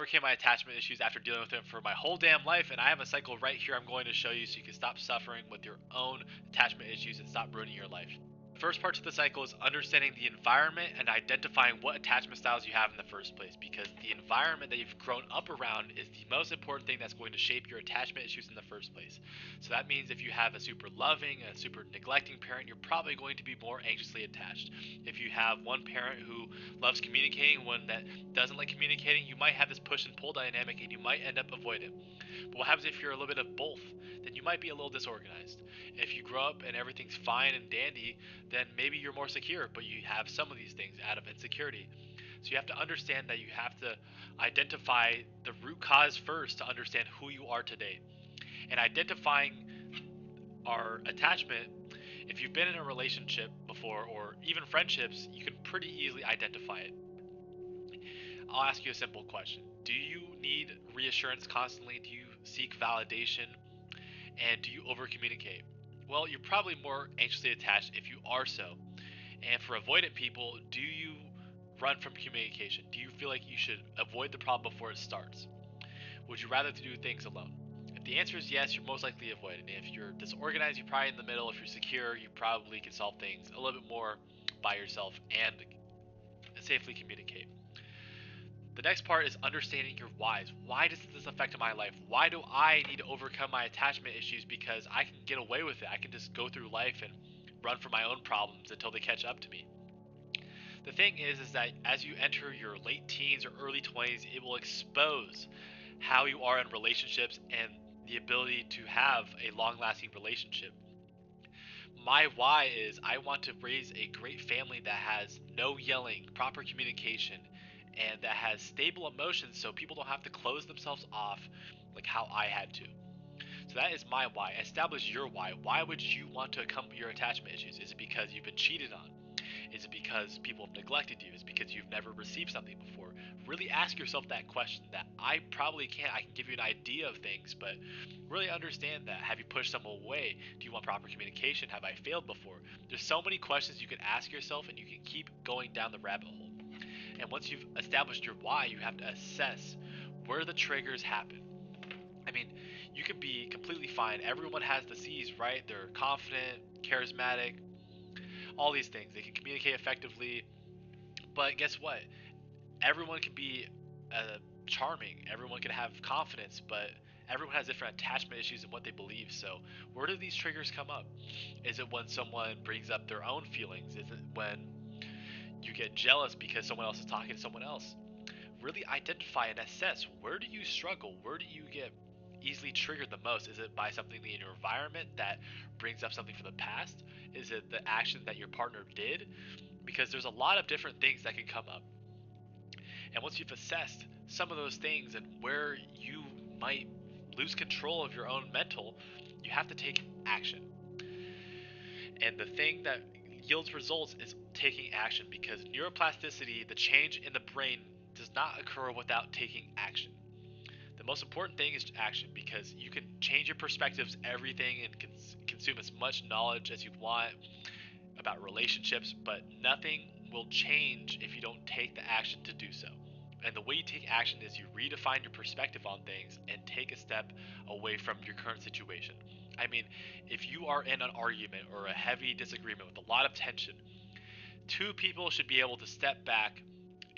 overcame my attachment issues after dealing with them for my whole damn life, and I have a cycle right here I'm going to show you so you can stop suffering with your own attachment issues and stop ruining your life. The first part of the cycle is understanding the environment and identifying what attachment styles you have in the first place, because the environment that you've grown up around is the most important thing that's going to shape your attachment issues in the first place. So that means if you have a super loving, a super neglecting parent, you're probably going to be more anxiously attached. If you have one parent who loves communicating, one that doesn't like communicating, you might have this push and pull dynamic and you might end up avoidant. But what happens if you're a little bit of both? Then you might be a little disorganized. If you grow up and everything's fine and dandy, then maybe you're more secure, but you have some of these things out of insecurity. So you have to understand that you have to identify the root cause first to understand who you are today. And identifying our attachment, if you've been in a relationship before or even friendships, you can pretty easily identify it. I'll ask you a simple question. Do you need reassurance constantly? Do you seek validation? And do you over communicate? Well, you're probably more anxiously attached if you are so. And for avoidant people, do you run from communication? Do you feel like you should avoid the problem before it starts? Would you rather do things alone? If the answer is yes, you're most likely avoidant. If you're disorganized, you're probably in the middle. If you're secure, you probably can solve things a little bit more by yourself and safely communicate. The next part is understanding your whys. Why does this affect my life? Why do I need to overcome my attachment issues? Because I can get away with it. I can just go through life and run from my own problems until they catch up to me. The thing is that as you enter your late teens or early 20s, it will expose how you are in relationships and the ability to have a long-lasting relationship. My why is I want to raise a great family that has no yelling, proper communication, and that has stable emotions so people don't have to close themselves off like how I had to. So that is my why. Establish your why. Why would you want to overcome your attachment issues? Is it because you've been cheated on? Is it because people have neglected you? Is it because you've never received something before? Really ask yourself that question that I probably can't. I can give you an idea of things, but really understand that. Have you pushed someone away? Do you want proper communication? Have I failed before? There's so many questions you can ask yourself, and you can keep going down the rabbit hole. And once you've established your why, you have to assess where the triggers happen. I mean, you could be completely fine. Everyone has the C's, right? They're confident, charismatic, all these things. They can communicate effectively. But guess what? Everyone can be charming. Everyone can have confidence, but everyone has different attachment issues and what they believe. So, where do these triggers come up? Is it when someone brings up their own feelings? Is it when you get jealous because someone else is talking to someone else? Really identify and assess, where do you struggle? Where do you get easily triggered the most? Is it by something in your environment that brings up something from the past? Is it the action that your partner did? Because there's a lot of different things that can come up. And once you've assessed some of those things and where you might lose control of your own mental, you have to take action. And the thing that yields results is taking action, because neuroplasticity, the change in the brain, does not occur without taking action. The most important thing is action, because you can change your perspectives, everything, and consume as much knowledge as you want about relationships, but nothing will change if you don't take the action to do so. And the way you take action is you redefine your perspective on things and take a step away from your current situation. I mean, if you are in an argument or a heavy disagreement with a lot of tension, two people should be able to step back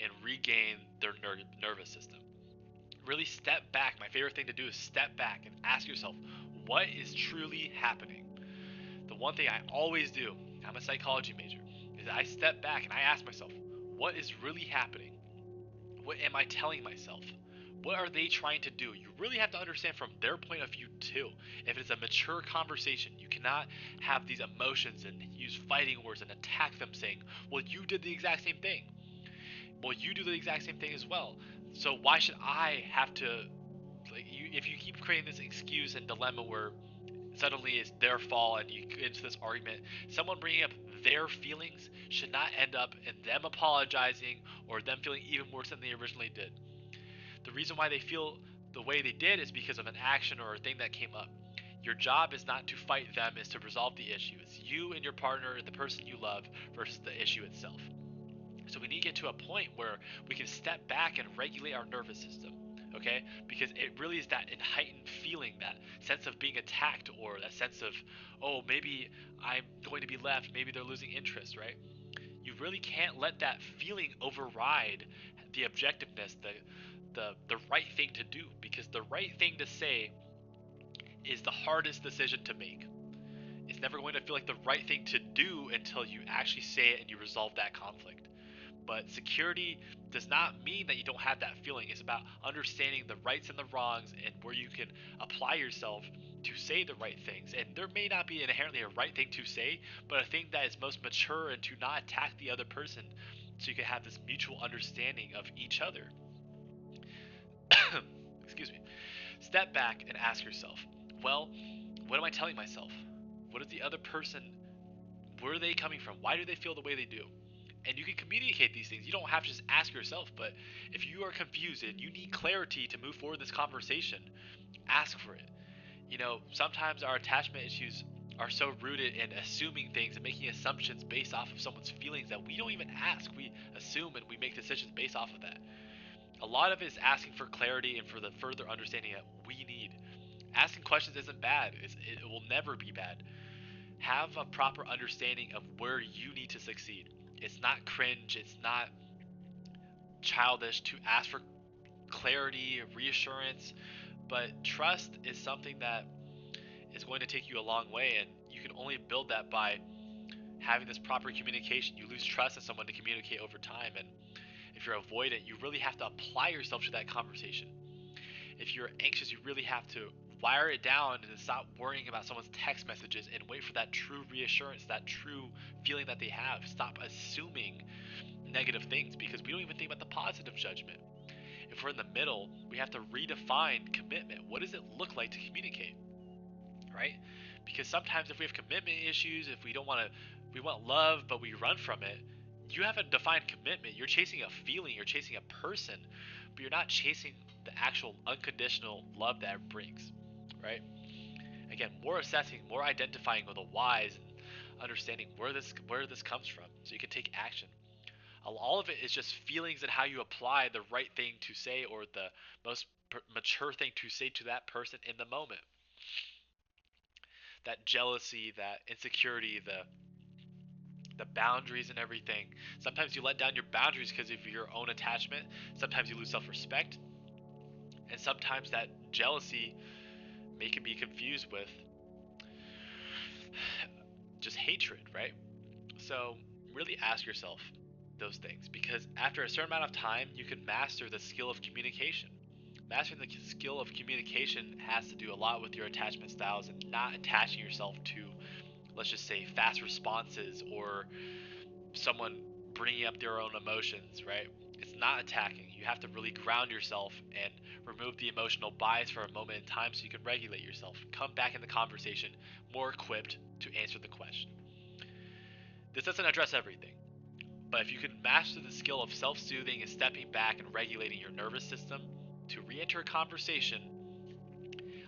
and regain their nervous system. Really step back. My favorite thing to do is step back and ask yourself, what is truly happening? The one thing I always do, I'm a psychology major, is I step back and I ask myself, what is really happening? What am I telling myself? What are they trying to do? You really have to understand from their point of view too. If it's a mature conversation, you cannot have these emotions and use fighting words and attack them saying, well, you did the exact same thing. Well, you do the exact same thing as well. So why should I have to, like, if you keep creating this excuse and dilemma where suddenly it's their fault and you get into this argument, someone bringing up their feelings should not end up in them apologizing or them feeling even worse than they originally did. The reason why they feel the way they did is because of an action or a thing that came up. Your job is not to fight them, is to resolve the issue. It's you and your partner, the person you love, versus the issue itself. So we need to get to a point where we can step back and regulate our nervous system. okay? Because it really is that heightened feeling, that sense of being attacked, or that sense of, oh, maybe I'm going to be left, maybe they're losing interest, right? You really can't let that feeling override the objectiveness, the right thing to do, because the right thing to say is the hardest decision to make. It's never going to feel like the right thing to do until you actually say it and you resolve that conflict. But security does not mean that you don't have that feeling. It's about understanding the rights and the wrongs and where you can apply yourself to say the right things. And there may not be inherently a right thing to say, but a thing that is most mature and to not attack the other person, so you can have this mutual understanding of each other. Excuse me. Step back and ask yourself, well, what am I telling myself? What is the other person, where are they coming from? Why do they feel the way they do? And you can communicate these things. You don't have to just ask yourself, but if you are confused and you need clarity to move forward this conversation, ask for it. Sometimes our attachment issues are so rooted in assuming things and making assumptions based off of someone's feelings that we don't even ask. We assume and we make decisions based off of that. A lot of it is asking for clarity and for the further understanding that we need. Asking questions isn't bad. It will never be bad. Have a proper understanding of where you need to succeed. It's not cringe, it's not childish to ask for clarity, reassurance, but trust is something that is going to take you a long way, and you can only build that by having this proper communication. You lose trust in someone to communicate over time, and if you're avoidant, you really have to apply yourself to that conversation. If you're anxious, you really have to wire it down and stop worrying about someone's text messages and wait for that true reassurance, that true feeling that they have. Stop assuming negative things, because we don't even think about the positive judgment. If we're in the middle, we have to redefine commitment. What does it look like to communicate, right? Because sometimes if we have commitment issues, if we don't want to, we want love but we run from it, you have a defined commitment. You're chasing a feeling, you're chasing a person, but you're not chasing the actual unconditional love that it brings, right? Again, more assessing, more identifying with the whys, and understanding where this comes from, so you can take action. All of it is just feelings and how you apply the right thing to say, or the most mature thing to say to that person in the moment. That jealousy, that insecurity, the boundaries and everything. Sometimes you let down your boundaries because of your own attachment. Sometimes you lose self-respect, and sometimes that jealousy may can be confused with just hatred, right? So really ask yourself those things, because after a certain amount of time, you can master the skill of communication. Mastering the skill of communication has to do a lot with your attachment styles and not attaching yourself to, let's just say, fast responses or someone bringing up their own emotions, right? It's not attacking. You have to really ground yourself and remove the emotional bias for a moment in time so you can regulate yourself. Come back in the conversation more equipped to answer the question. This doesn't address everything, but if you can master the skill of self soothing and stepping back and regulating your nervous system to re enter a conversation,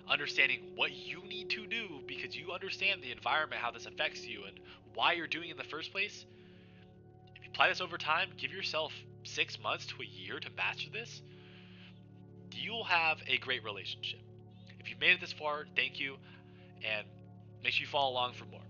understanding what you need to do because you understand the environment, how this affects you, and why you're doing it in the first place, if you apply this over time, give yourself 6 months to a year to master this, you'll have a great relationship. If you've made it this far, thank you, and make sure you follow along for more.